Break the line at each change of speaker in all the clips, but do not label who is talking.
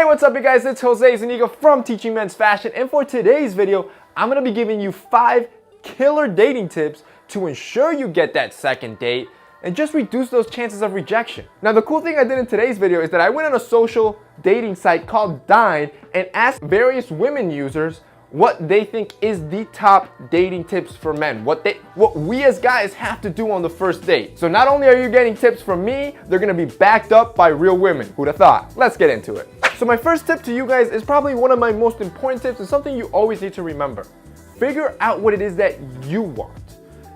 what's up you guys, it's Jose Zuniga from Teaching Men's Fashion, and for today's video, I'm going to be giving you 5 killer dating tips to ensure you get that second date and just reduce those chances of rejection. Now the cool thing I did in today's video is that I went on a social dating site called Dine and asked various women users what they think is the top dating tips for men, what we as guys have to do on the first date. So not only are you getting tips from me, they're gonna be backed up by real women. Who'd have thought? Let's get into it. So my first tip to you guys is probably one of my most important tips and something you always need to remember. Figure out what it is that you want.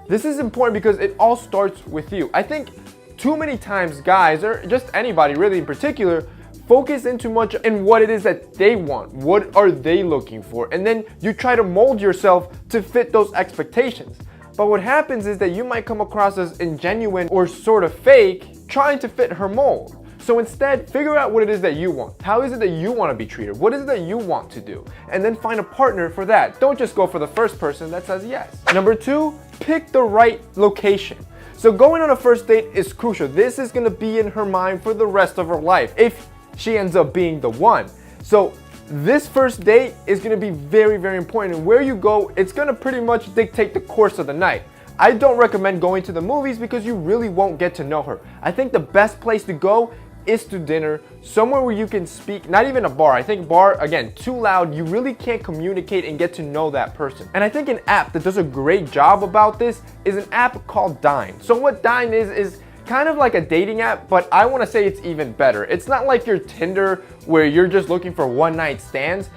This is important because it all starts with you. I think too many times guys, or just anybody really in particular, focus in too much in what it is that they want. What are they looking for? And then you try to mold yourself to fit those expectations. But what happens is that you might come across as ingenuine or sort of fake, trying to fit her mold. So instead, figure out what it is that you want. How is it that you want to be treated? What is it that you want to do? And then find a partner for that. Don't just go for the first person that says yes. Number 2, pick the right location. So going on a first date is crucial. This is going to be in her mind for the rest of her life if she ends up being the one. So this first date is going to be very, very important. And where you go, it's going to pretty much dictate the course of the night. I don't recommend going to the movies because you really won't get to know her. I think the best place to go is to dinner, somewhere where you can speak, not even a bar. I think bar, again, too loud, you really can't communicate and get to know that person. And I think an app that does a great job about this is an app called Dine. So what Dine is kind of like a dating app, but I want to say it's even better. It's not like your Tinder where you're just looking for one night stands.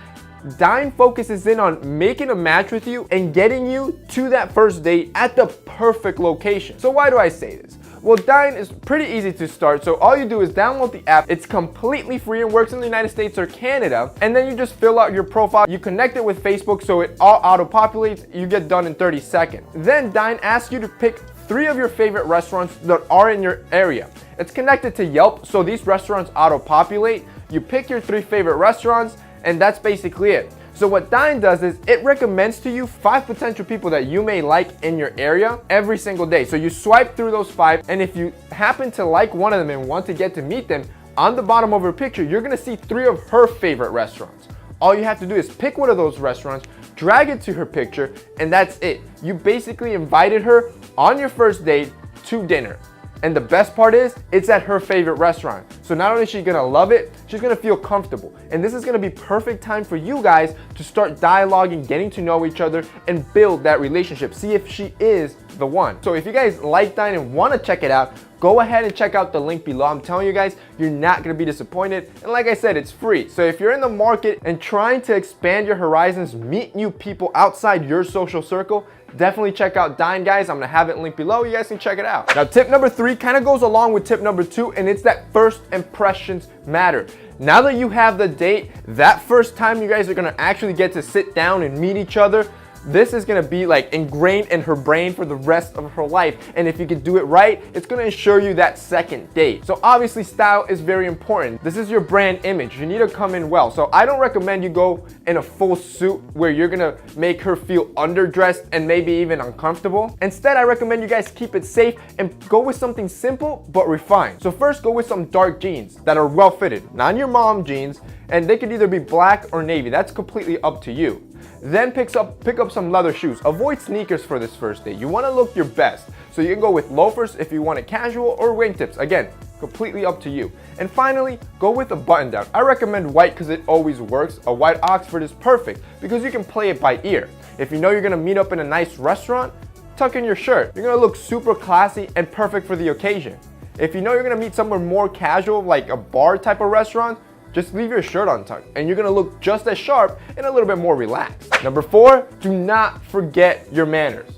Dine focuses in on making a match with you and getting you to that first date at the perfect location. So why do I say this? Well, Dine is pretty easy to start, so all you do is download the app. It's completely free and works in the United States or Canada, and then you just fill out your profile. You connect it with Facebook so it all auto-populates. You get done in 30 seconds. Then Dine asks you to pick 3 of your favorite restaurants that are in your area. It's connected to Yelp, so these restaurants auto-populate. You pick your 3 favorite restaurants, and that's basically it. So what Dine does is it recommends to you 5 potential people that you may like in your area every single day. So you swipe through those 5, and if you happen to like one of them and want to get to meet them, on the bottom of her picture, you're gonna see 3 of her favorite restaurants. All you have to do is pick one of those restaurants, drag it to her picture, and that's it. You basically invited her on your first date to dinner. And the best part is, it's at her favorite restaurant. So not only is she gonna love it, she's gonna feel comfortable. And this is gonna be perfect time for you guys to start dialoguing, getting to know each other, and build that relationship. See if she is the one. So if you guys like Dine and wanna check it out, go ahead and check out the link below. I'm telling you guys, you're not gonna be disappointed. And like I said, it's free. So if you're in the market and trying to expand your horizons, meet new people outside your social circle, definitely check out Dine, guys. I'm gonna have it linked below. You guys can check it out. Now, tip number 3 kind of goes along with tip number 2, and it's that first impressions matter. Now that you have the date, that first time you guys are gonna actually get to sit down and meet each other, this is gonna be like ingrained in her brain for the rest of her life. And if you can do it right, it's gonna ensure you that second date. So obviously style is very important. This is your brand image. You need to come in well. So I don't recommend you go in a full suit where you're gonna make her feel underdressed and maybe even uncomfortable. Instead, I recommend you guys keep it safe and go with something simple but refined. So first, go with some dark jeans that are well fitted, not your mom jeans, and they could either be black or navy. That's completely up to you. Then pick up some leather shoes. Avoid sneakers for this first date. You want to look your best. So you can go with loafers if you want it casual, or wingtips. Again, completely up to you. And finally, go with a button down. I recommend white because it always works. A white Oxford is perfect because you can play it by ear. If you know you're going to meet up in a nice restaurant, tuck in your shirt. You're going to look super classy and perfect for the occasion. If you know you're going to meet somewhere more casual, like a bar type of restaurant, just leave your shirt untucked and you're gonna look just as sharp and a little bit more relaxed. Number 4, do not forget your manners.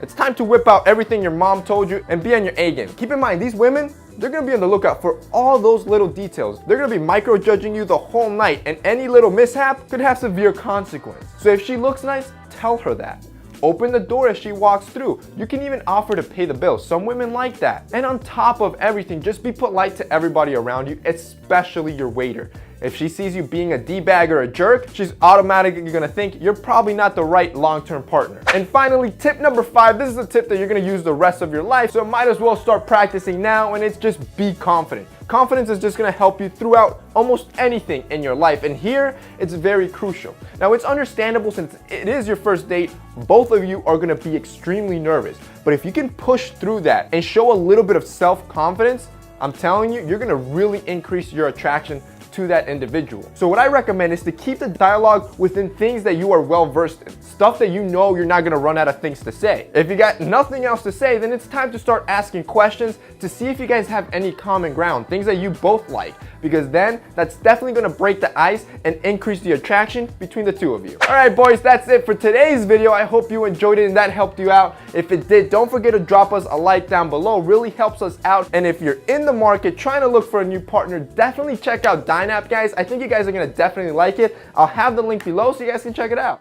It's time to whip out everything your mom told you and be on your A game. Keep in mind, these women, they're gonna be on the lookout for all those little details. They're gonna be micro-judging you the whole night, and any little mishap could have severe consequence. So if she looks nice, tell her that. Open the door as she walks through. You can even offer to pay the bill. Some women like that. And on top of everything, just be polite to everybody around you, especially your waiter. If she sees you being a D-bag or a jerk, she's automatically gonna think you're probably not the right long-term partner. And finally, tip number 5, this is a tip that you're gonna use the rest of your life, so might as well start practicing now, and it's just be confident. Confidence is just gonna help you throughout almost anything in your life, and here it's very crucial. Now, it's understandable since it is your first date, both of you are gonna be extremely nervous, but if you can push through that and show a little bit of self-confidence, I'm telling you, you're gonna really increase your attraction to that individual. So what I recommend is to keep the dialogue within things that you are well versed in, stuff that you know you're not gonna run out of things to say. If you got nothing else to say, then it's time to start asking questions to see if you guys have any common ground, things that you both like, because then that's definitely gonna break the ice and increase the attraction between the two of you. All right, boys, that's it for today's video. I hope you enjoyed it and that helped you out. If it did, don't forget to drop us a like down below, really helps us out. And if you're in the market trying to look for a new partner, definitely check out Dynap, guys. I think you guys are gonna definitely like it. I'll have the link below so you guys can check it out.